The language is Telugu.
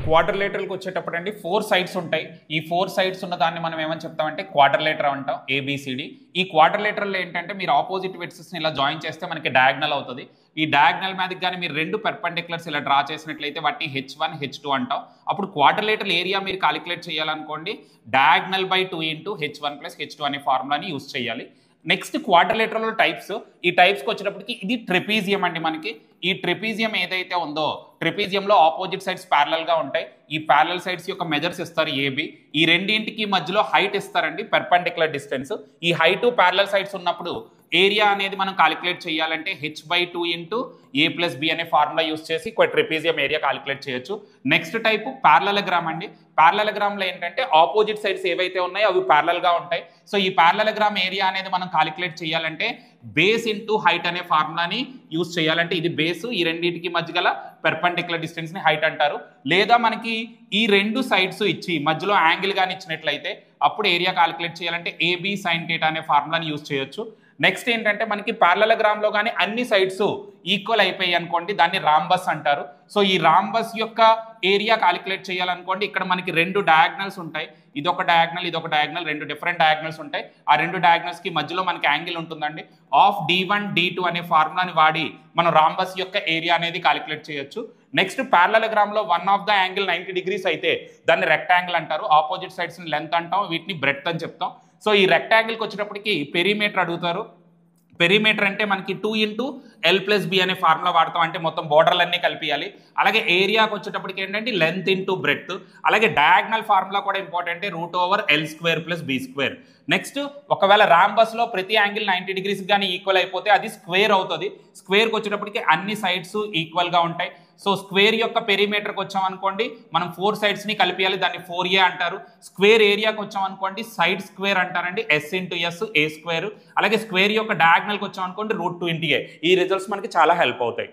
క్వాడ్రిలేటరల్కి వచ్చేటప్పుడు అండి 4 సైడ్స్ ఉంటాయి. ఈ 4 సైడ్స్ ఉన్న దాన్ని మనం ఏమని చెప్తామంటే క్వాడ్రిలేటర్ అంటాం. ఏబిసిడి. ఈ క్వాడ్రిలేటరల్ ఏంటంటే మీరు ఆపోజిట్ వెర్టిసెస్ ని ఇలా జాయిన్ చేస్తే మనకి డయాగ్నల్ అవుతుంది. ఈ డయాగ్నల్ మీదకి కానీ మీరు రెండు పెర్పెండిక్యులర్స్ ఇలా డ్రా చేసినట్లయితే వాటిని H1 H2 అంటాం. అప్పుడు క్వాడ్రిలేటరల్ ఏరియా మీరు కాలిక్యులేట్ చేయాలనుకోండి diagonal by 2 into H1 plus H2 అనే ఫార్ములాని యూజ్ చేయాలి. Next quadrilateral types. ఈ టైప్స్కి వచ్చేటప్పటికి ఇది ట్రెపీజియం అండి. మనకి ఈ ట్రెపీజియం ఏదైతే ఉందో ట్రెపీజియంలో ఆపోజిట్ సైడ్స్ ప్యారలల్ గా ఉంటాయి. ఈ ప్యారలల్ సైడ్స్ యొక్క మెజర్స్ ఇస్తారు ఏబి. ఈ రెండింటికి మధ్యలో హైట్ ఇస్తారండి పెర్పెండిక్యులర్ డిస్టెన్స్. ఈ హైట్ ప్యారలల్ సైడ్స్ ఉన్నప్పుడు ఏరియా అనేది మనం కాలిక్యులేట్ చేయాలంటే H/2 into A plus B అనే ఫార్ములా యూస్ చేసి ట్రెపీజియం ఏరియా కాలిక్యులేట్ చేయొచ్చు. నెక్స్ట్ టైప్ ప్యారలలోగ్రామ్ అండి. ప్యారలలోగ్రామ్లో ఏంటంటే ఆపోజిట్ సైడ్స్ ఏవైతే ఉన్నాయో అవి ప్యారలల్ గా ఉంటాయి. సో ఈ ప్యారలలోగ్రామ్ ఏరియా అనేది మనం కాలిక్యులేట్ చేయాలంటే బేస్ ఇంటూ హైట్ అనే ఫార్ములాని యూజ్ చేయాలంటే ఇది బేస్, ఈ రెండింటికి మధ్య గల పెర్పెండిక్యులర్ డిస్టెన్స్ ని హైట్ అంటారు. లేదా మనకి ఈ రెండు సైడ్స్ ఇచ్చి మధ్యలో యాంగిల్ గాని ఇచ్చినట్లయితే అప్పుడు ఏరియా కాలిక్యులేట్ చేయాలంటే AB sin θ అనే ఫార్ములాని యూజ్ చేయొచ్చు. నెక్స్ట్ ఏంటంటే మనకి ప్యారలలోగ్రామ్ లో కానీ అన్ని సైడ్స్ ఈక్వల్ అయిపోయాయి అనుకోండి దాన్ని రాంబస్ అంటారు. సో ఈ రాంబస్ యొక్క ఏరియా కాలిక్యులేట్ చేయాలనుకోండి ఇక్కడ మనకి రెండు డయాగ్నల్స్ ఉంటాయి. ఇదొక డయాగ్నల్, ఇదొక డయాగ్నల్, రెండు డిఫరెంట్ డయాగ్నల్స్ ఉంటాయి. ఆ రెండు డయాగ్నల్స్ కి మధ్యలో మనకి యాంగిల్ ఉంటుందండి. ఆఫ్ D1 D2 అనే ఫార్ములాని వాడి మనం రాంబస్ యొక్క ఏరియా అనేది కాలిక్యులేట్ చేయొచ్చు. నెక్స్ట్ ప్యారలలోగ్రామ్ లో one of the angle 90 degrees అయితే దాన్ని రెక్టాంగిల్ అంటారు. ఆపోజిట్ సైడ్స్ ని లెంత్ అంటాం, వీటిని బ్రెడ్త్ అని చెప్తాం. సో ఈ రెక్టాంగిల్కి వచ్చేటప్పటికి పెరిమీటర్ అడుగుతారు. పెరిమీటర్ అంటే మనకి 2 ఇంటూ L ప్లస్ బి అనే ఫార్ములా వాడతాం, అంటే మొత్తం బోర్డర్లన్నీ కలిపియాలి. అలాగే ఏరియాకి వచ్చేటప్పటికి ఏంటంటే లెంత్ ఇంటూ బ్రెడ్త్. అలాగే డయాగ్నల్ ఫార్ములా కూడా important, √L² plus B². Next ఒకవేళ రాంబస్ లో ప్రతి యాంగిల్ 90 degrees కానీ ఈక్వల్ అయిపోతే అది స్క్వేర్ అవుతుంది. స్క్వేర్కి వచ్చేటప్పటికి అన్ని సైడ్స్ ఈక్వల్ గా ఉంటాయి. సో స్క్వేర్ యొక్క పెరిమీటర్కి వచ్చామనుకోండి మనం 4 సైడ్స్ ని కలిపియాలి, దాన్ని 4A అంటారు. స్క్వేర్ ఏరియాకి వచ్చామనుకోండి సైడ్ స్క్వేర్ అంటారండి, S ఇంటూ S A². అలాగే స్క్వేర్ యొక్క డయాగ్నల్కి వచ్చామనుకోండి √2 ఇంటూ A. ఈ రిజల్ట్స్ మనకి చాలా హెల్ప్ అవుతాయి.